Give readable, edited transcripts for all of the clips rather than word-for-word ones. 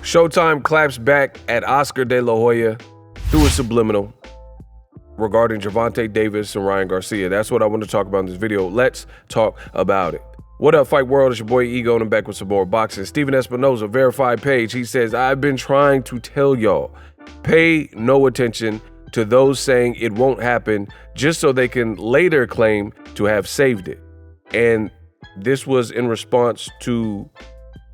Showtime claps back at Oscar De La Hoya through a subliminal regarding Gervonta Davis and Ryan Garcia. That's what I want to talk about in this video. Let's talk about it. What up, Fight World? It's your boy Ego, and I'm back with some more boxing. Steven Espinoza, verified page. He says, I've been trying to tell y'all, pay no attention to those saying it won't happen just so they can later claim to have saved it. And this was in response to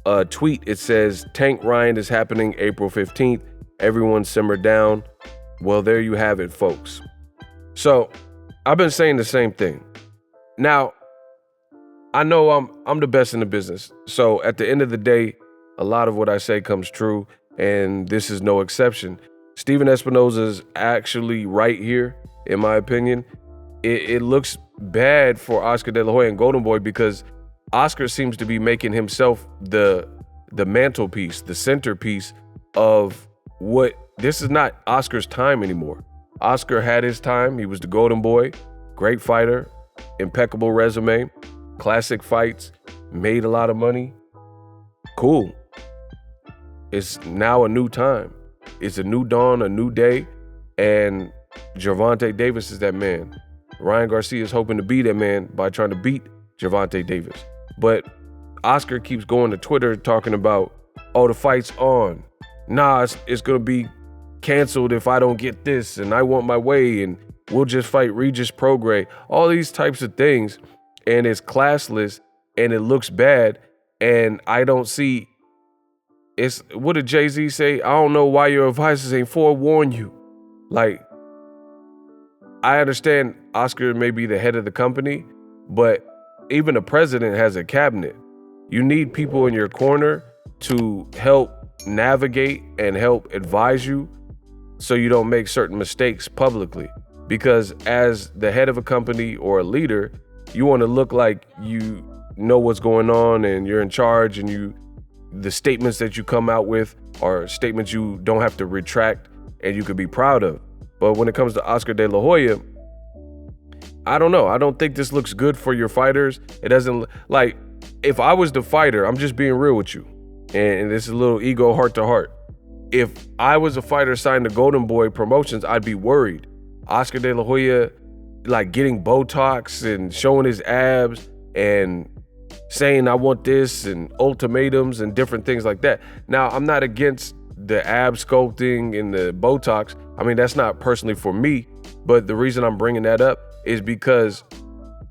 a tweet. It says, Tank Ryan is happening April 15th. Everyone simmer down. Well, there you have it, folks. So I've been saying the same thing. Now, I know I'm the best in the business. So at the end of the day, a lot of what I say comes true, and this is no exception. Steven Espinoza is actually right here, in my opinion. It looks bad for Oscar De La Hoya and Golden Boy because Oscar seems to be making himself the mantelpiece, the centerpiece of what this is not Oscar's time anymore. Oscar had his time. He was the Golden Boy, great fighter, impeccable resume, classic fights, made a lot of money. Cool. It's now a new time. It's a new dawn, a new day, and Gervonta Davis is that man. Ryan Garcia is hoping to be that man by trying to beat Gervonta Davis. But Oscar keeps going to Twitter talking about, oh, the fight's on. Nah, it's going to be canceled if I don't get this, and I want my way, and we'll just fight Regis Prograis. All these types of things, and it's classless, and it looks bad, and I don't see. It's what did Jay-Z say? I don't know why your advisors ain't forewarn you. Like, I understand Oscar may be the head of the company, but even the president has a cabinet. You need people in your corner to help navigate and help advise you so you don't make certain mistakes publicly. Because as the head of a company or a leader, you want to look like you know what's going on and you're in charge, and the statements that you come out with are statements you don't have to retract and you could be proud of. But when it comes to Oscar De La Hoya, I don't know. I don't think this looks good for your fighters. It doesn't, like, if I was the fighter, I'm just being real with you, and this is a little ego heart to heart. If I was a fighter signed to Golden Boy Promotions, I'd be worried. Oscar De La Hoya, like, getting Botox and showing his abs and saying I want this and ultimatums and different things like that. Now, I'm not against the ab sculpting and the Botox. I mean, that's not personally for me, but the reason I'm bringing that up is because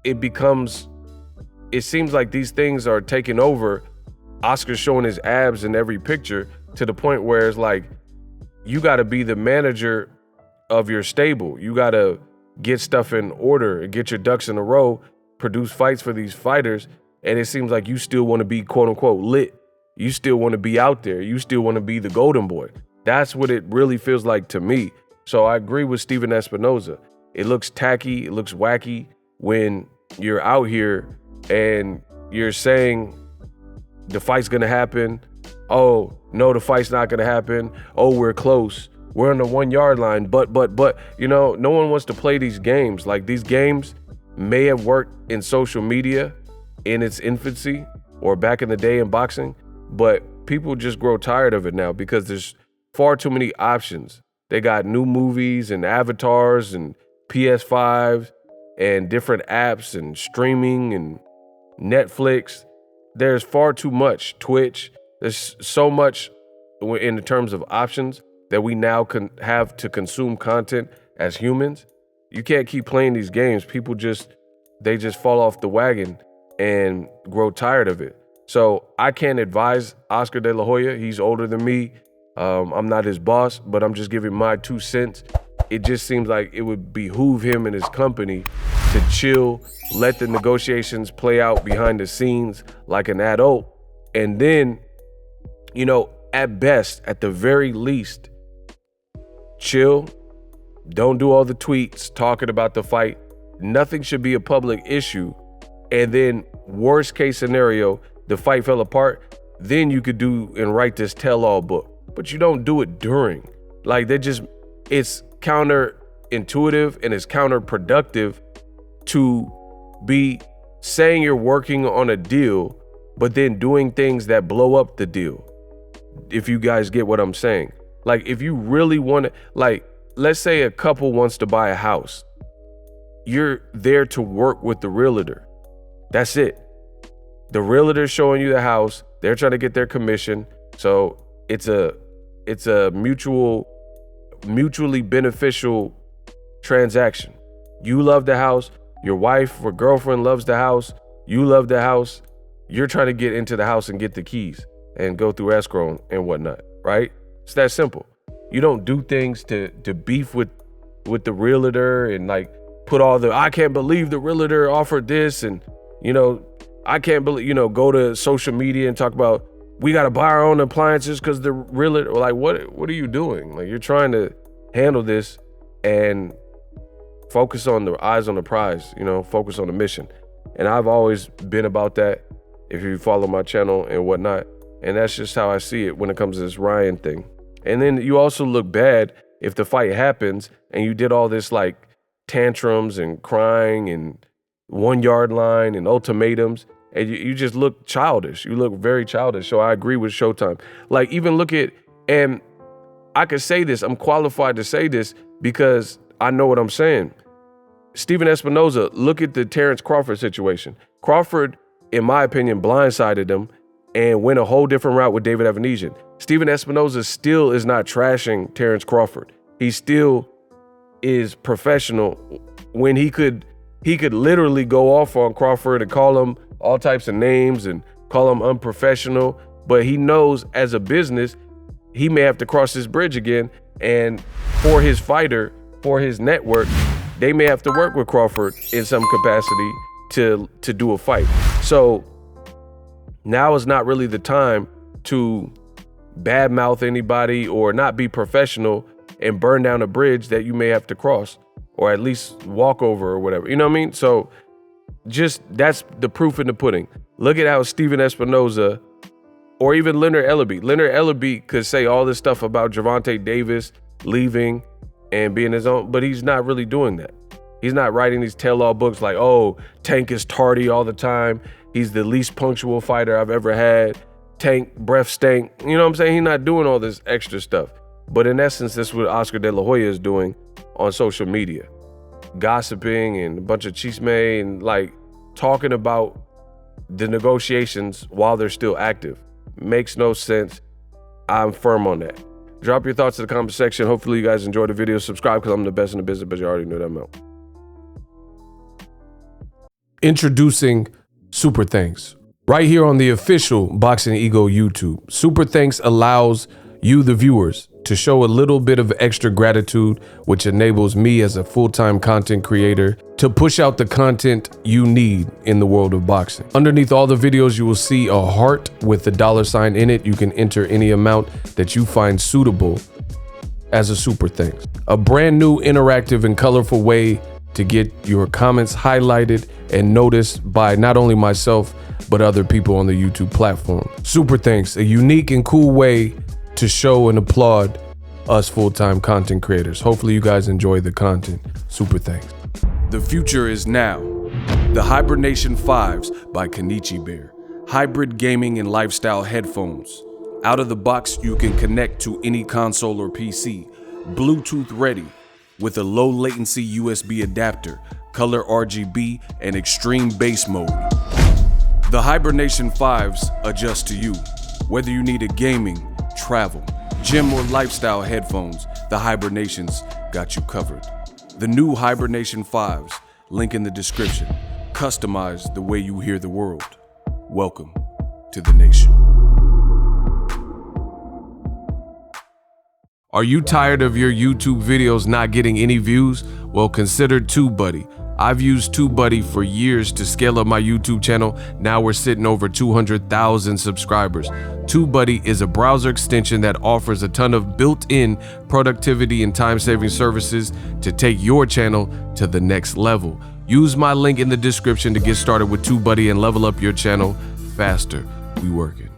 it seems like these things are taking over. Oscar's showing his abs in every picture to the point where it's like, you got to be the manager of your stable. You got to get stuff in order and get your ducks in a row, produce fights for these fighters. And it seems like you still want to be quote unquote lit. You still want to be out there. You still want to be the Golden Boy. That's what it really feels like to me. So I agree with Steven Espinoza. It looks tacky. It looks wacky when you're out here and you're saying the fight's going to happen. Oh, no, the fight's not going to happen. Oh, we're close. We're on the 1 yard line. But, you know, no one wants to play these games. Like, these games may have worked in social media in its infancy or back in the day in boxing, but people just grow tired of it now because there's far too many options. They got new movies and avatars and PS5s and different apps and streaming and Netflix. There's far too much. Twitch. There's so much in terms of options that we now can have to consume content as humans. You can't keep playing these games. People they just fall off the wagon and grow tired of it. So I can't advise Oscar De La Hoya. He's older than me. I'm not his boss, but I'm just giving my 2 cents. It just seems like it would behoove him and his company to chill, let the negotiations play out behind the scenes like an adult. And then, you know, at best, at the very least, chill. Don't do all the tweets talking about the fight. Nothing should be a public issue. And then worst case scenario, the fight fell apart. Then you could do and write this tell-all book. But you don't do it during. Like, it's counterintuitive and it's counterproductive to be saying you're working on a deal, but then doing things that blow up the deal. if you guys get what I'm saying. Like, if you really want to, like, let's say a couple wants to buy a house. You're there to work with the realtor. That's it. The realtor's showing you the house. They're trying to get their commission. So it's a mutually beneficial transaction. You love the house. Your wife or girlfriend loves the house. You love the house. You're trying to get into the house and get the keys and go through escrow and whatnot, right? It's that simple. You don't do things to beef with the realtor and like put all the, I can't believe the realtor offered this, and I can't believe, go to social media and talk about we got to buy our own appliances because the realtor, like, what are you doing? Like, you're trying to handle this and focus on the eyes on the prize, focus on the mission. And I've always been about that, if you follow my channel and whatnot. And that's just how I see it when it comes to this Ryan thing. And then you also look bad if the fight happens and you did all this like tantrums and crying and 1 yard line and ultimatums, and you just look childish. You look very childish. So I agree with Showtime. Like, even look at, and I could say this, I'm qualified to say this because I know what I'm saying. Stephen Espinoza, look at the Terrence Crawford situation. Crawford, in my opinion, blindsided him and went a whole different route with David Evanesian. Stephen Espinoza still is not trashing Terrence Crawford. He still is professional when he could literally go off on Crawford and call him all types of names and call him unprofessional. But he knows as a business, he may have to cross this bridge again. And for his fighter, for his network, they may have to work with Crawford in some capacity to do a fight. So now is not really the time to badmouth anybody or not be professional and burn down a bridge that you may have to cross or at least walk over or whatever. You know what I mean? So just, that's the proof in the pudding. Look at how Stephen Espinoza or even Leonard Ellerbe could say all this stuff about Gervonta Davis leaving and being his own, but he's not really doing that. He's not writing these tell-all books like, oh, Tank is tardy all the time. He's the least punctual fighter I've ever had. Tank, breath stank. You know what I'm saying? He's not doing all this extra stuff. But in essence, that's what Oscar De La Hoya is doing on social media. Gossiping and a bunch of chisme and like talking about the negotiations while they're still active. Makes no sense. I'm firm on that. Drop your thoughts in the comment section. Hopefully you guys enjoyed the video. Subscribe because I'm the best in the business, but you already know that I'm out. Introducing Super Thanks. Right here on the official Boxing Ego YouTube. Super Thanks allows you, the viewers, to show a little bit of extra gratitude, which enables me as a full-time content creator to push out the content you need in the world of boxing. Underneath all the videos, you will see a heart with the $sign in it. You can enter any amount that you find suitable as a super thanks. A brand new, interactive, and colorful way to get your comments highlighted and noticed by not only myself, but other people on the YouTube platform. Super thanks, a unique and cool way to show and applaud us full-time content creators. Hopefully you guys enjoy the content. Super thanks. The future is now. The Hibernation 5s by Kenichi Bear. Hybrid gaming and lifestyle headphones. Out of the box, you can connect to any console or PC. Bluetooth ready with a low latency USB adapter, color RGB, and extreme bass mode. The Hibernation 5s adjust to you. Whether you need a gaming, travel, gym, or lifestyle headphones, the Hibernations got you covered. The new Hibernation 5s, link in the description. Customize the way you hear the world. Welcome to the nation. Are you tired of your YouTube videos not getting any views? Well, consider TubeBuddy. I've used TubeBuddy for years to scale up my YouTube channel. Now we're sitting over 200,000 subscribers. TubeBuddy is a browser extension that offers a ton of built-in productivity and time-saving services to take your channel to the next level. Use my link in the description to get started with TubeBuddy and level up your channel faster. We working.